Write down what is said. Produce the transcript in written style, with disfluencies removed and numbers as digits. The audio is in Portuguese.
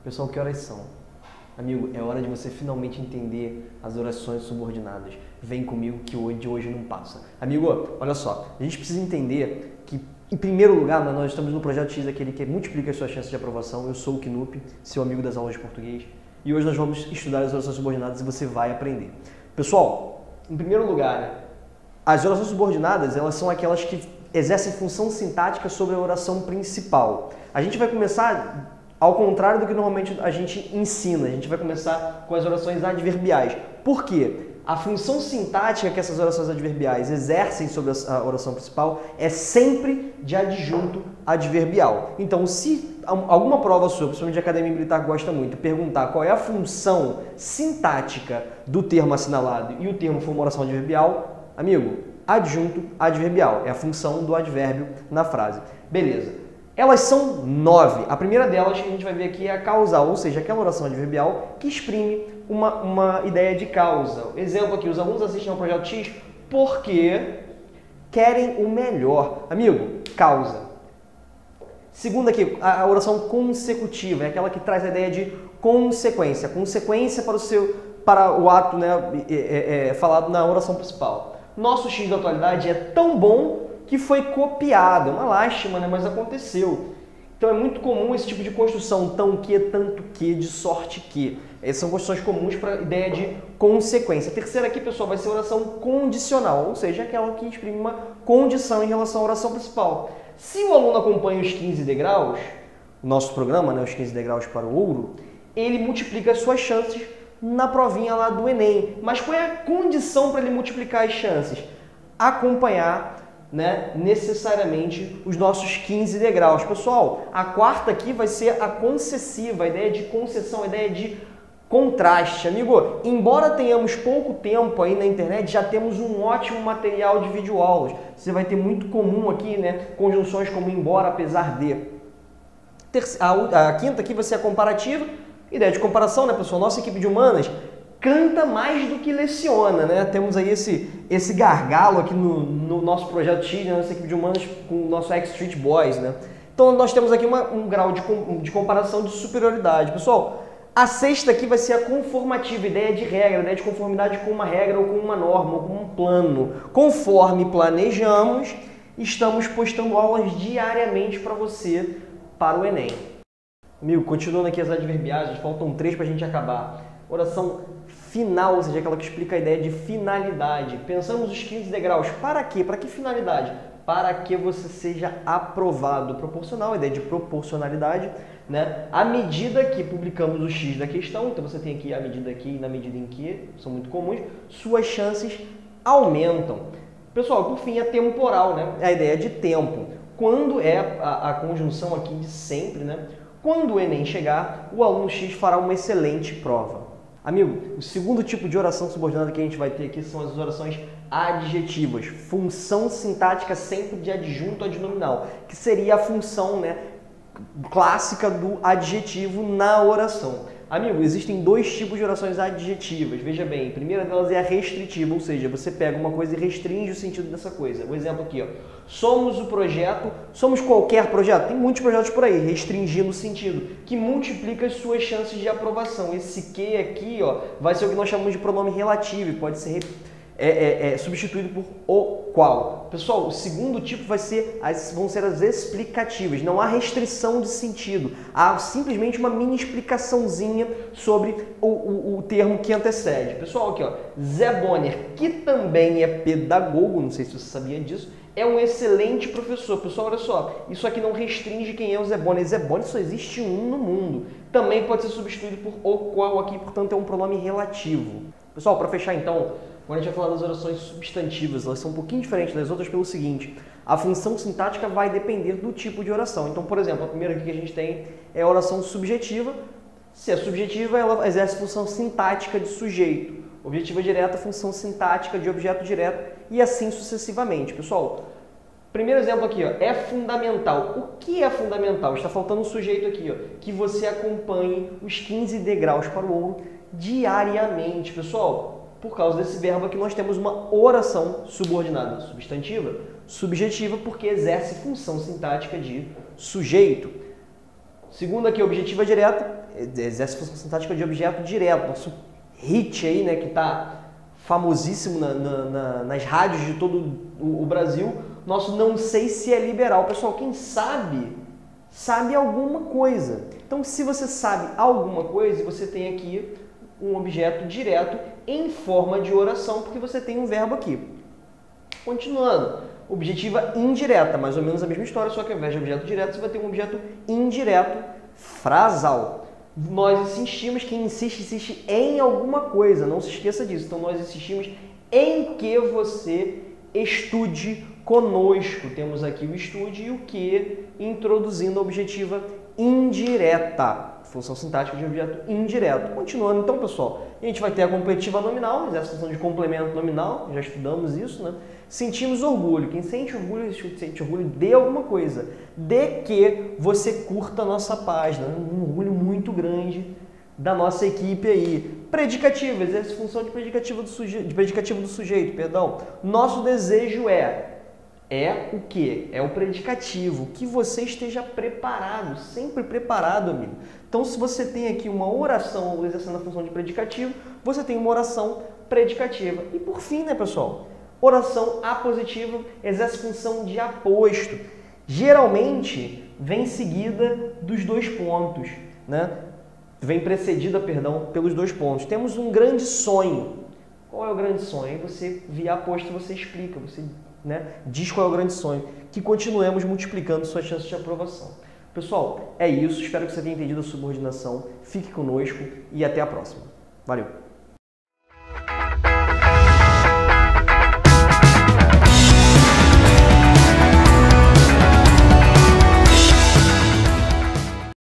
Pessoal, que horas são? Amigo, é hora de você finalmente entender as orações subordinadas. Vem comigo que de hoje não passa. Amigo, olha só, a gente precisa entender que, em primeiro lugar, nós estamos no Projeto X, aquele que multiplica as suas chances de aprovação. Eu sou o Knup, seu amigo das aulas de português. E hoje nós vamos estudar as orações subordinadas e você vai aprender. Pessoal, em primeiro lugar, as orações subordinadas, elas são aquelas que exercem função sintática sobre a oração principal. A gente vai começar ao contrário do que normalmente a gente ensina. A gente vai começar com as orações adverbiais. Por quê? A função sintática que essas orações adverbiais exercem sobre a oração principal é sempre de adjunto adverbial. Então, se alguma prova sua, principalmente de academia militar, gosta muito, perguntar qual é a função sintática do termo assinalado e o termo for uma oração adverbial, amigo, adjunto adverbial. É a função do advérbio na frase. Beleza. Elas são 9. A primeira delas que a gente vai ver aqui é a causal, ou seja, aquela oração adverbial que exprime uma ideia de causa. Exemplo aqui, os alunos assistem ao Projeto X porque querem o melhor. Amigo, causa. Segunda aqui, a oração consecutiva, é aquela que traz a ideia de consequência. Consequência para o ato, né, falado na oração principal. Nosso X da atualidade é tão bom que foi copiado. É uma lástima, né? Mas aconteceu. Então é muito comum esse tipo de construção, tão que, tanto que, de sorte que. Essas são construções comuns para a ideia de consequência. A terceira aqui, pessoal, vai ser oração condicional, ou seja, aquela que exprime uma condição em relação à oração principal. Se o aluno acompanha os 15 degraus, o nosso programa, né, os 15 degraus para o ouro, ele multiplica as suas chances na provinha lá do Enem. Mas qual é a condição para ele multiplicar as chances? Acompanhar, né, necessariamente os nossos 15 degraus. Pessoal, a quarta aqui vai ser a concessiva, a ideia de concessão, a ideia de contraste. Amigo, embora tenhamos pouco tempo aí na internet, já temos um ótimo material de videoaulas. Você vai ter muito comum aqui, né, conjunções como embora, apesar de. A quinta aqui vai ser a comparativa, ideia de comparação, né, pessoal? Nossa equipe de humanas canta mais do que leciona, né? Temos aí esse gargalo aqui no nosso Projeto X, né? Nossa equipe de humanos com o nosso X-Street Boys, né? Então nós temos aqui um grau de comparação de superioridade. Pessoal, a sexta aqui vai ser a conformativa, ideia de regra, ideia de conformidade com uma regra ou com uma norma ou com um plano. Conforme planejamos, estamos postando aulas diariamente para você para o Enem. Amigo, continuando aqui as adverbiais, faltam 3 para a gente acabar. Oração final, ou seja, aquela que explica a ideia de finalidade. Pensamos os 15 degraus. Para quê? Para que finalidade? Para que você seja aprovado. Proporcional, a ideia de proporcionalidade, né? À medida que publicamos o X da questão, então você tem aqui a medida aqui e na medida em que, são muito comuns, suas chances aumentam. Pessoal, por fim, a temporal, né? A ideia de tempo. Quando é a conjunção aqui de sempre, né? Quando o Enem chegar, o aluno X fará uma excelente prova. Amigo, o segundo tipo de oração subordinada que a gente vai ter aqui são as orações adjetivas. Função sintática sempre de adjunto adnominal, que seria a função, né, clássica do adjetivo na oração. Amigo, existem 2 tipos de orações adjetivas. Veja bem, a primeira delas é a restritiva, ou seja, você pega uma coisa e restringe o sentido dessa coisa. O exemplo aqui, ó. Somos o projeto, somos qualquer projeto. Tem muitos projetos por aí, restringindo o sentido, que multiplica as suas chances de aprovação. Esse que aqui, ó, vai ser o que nós chamamos de pronome relativo, e pode ser substituído por o qual. Pessoal, o segundo tipo vão ser as explicativas. Não há restrição de sentido. Há simplesmente uma mini explicaçãozinha sobre o termo que antecede. Pessoal, aqui, ó, Zé Bonner, que também é pedagogo, não sei se você sabia disso, é um excelente professor. Pessoal, olha só, isso aqui não restringe quem é o Zé Bonner. Zé Bonner só existe um no mundo. Também pode ser substituído por o qual aqui, portanto, é um pronome relativo. Pessoal, para fechar então, agora a gente vai falar das orações substantivas. Elas são um pouquinho diferentes das outras pelo seguinte: a função sintática vai depender do tipo de oração. Então, por exemplo, a primeira aqui que a gente tem é a oração subjetiva. Se é subjetiva, ela exerce função sintática de sujeito. Objetiva direta, função sintática de objeto direto e assim sucessivamente. Pessoal, primeiro exemplo aqui, ó, é fundamental. O que é fundamental? Está faltando um sujeito aqui, ó, que você acompanhe os 15 degraus para o ouro diariamente. Pessoal, por causa desse verbo aqui, nós temos uma oração subordinada substantiva, subjetiva, porque exerce função sintática de sujeito. Segundo aqui, objetiva direta, exerce função sintática de objeto direto. Nosso hit aí, né, que está famosíssimo nas rádios de todo o Brasil. Nosso não sei se é liberal. Pessoal, quem sabe alguma coisa. Então, se você sabe alguma coisa, você tem aqui um objeto direto em forma de oração, porque você tem um verbo aqui. Continuando, objetiva indireta, mais ou menos a mesma história, só que ao invés de objeto direto, você vai ter um objeto indireto frasal. Nós insistimos, quem insiste em alguma coisa, não se esqueça disso. Então, nós insistimos em que você estude conosco. Temos aqui o estude e o que, introduzindo a objetiva indireta. Função sintática de objeto indireto. Continuando, então, pessoal, a gente vai ter a completiva nominal, exerce a função de complemento nominal, já estudamos isso, né? Sentimos orgulho. Quem sente orgulho de alguma coisa, de que você curta a nossa página. Um orgulho muito grande da nossa equipe aí. Predicativo, exerce função de predicativo do sujeito, perdão. Nosso desejo é o quê? É o predicativo, que você esteja preparado, sempre preparado, amigo. Então, se você tem aqui uma oração exercendo a função de predicativo, você tem uma oração predicativa. E por fim, né, pessoal? Oração apositiva exerce função de aposto. Geralmente, vem seguida dos dois pontos, né? Vem precedida, perdão, pelos dois pontos. Temos um grande sonho. Qual é o grande sonho? Aí você, via aposto, você explica, você, né, diz qual é o grande sonho. Que continuemos multiplicando suas chances de aprovação. Pessoal, é isso. Espero que você tenha entendido a subordinação. Fique conosco e até a próxima. Valeu!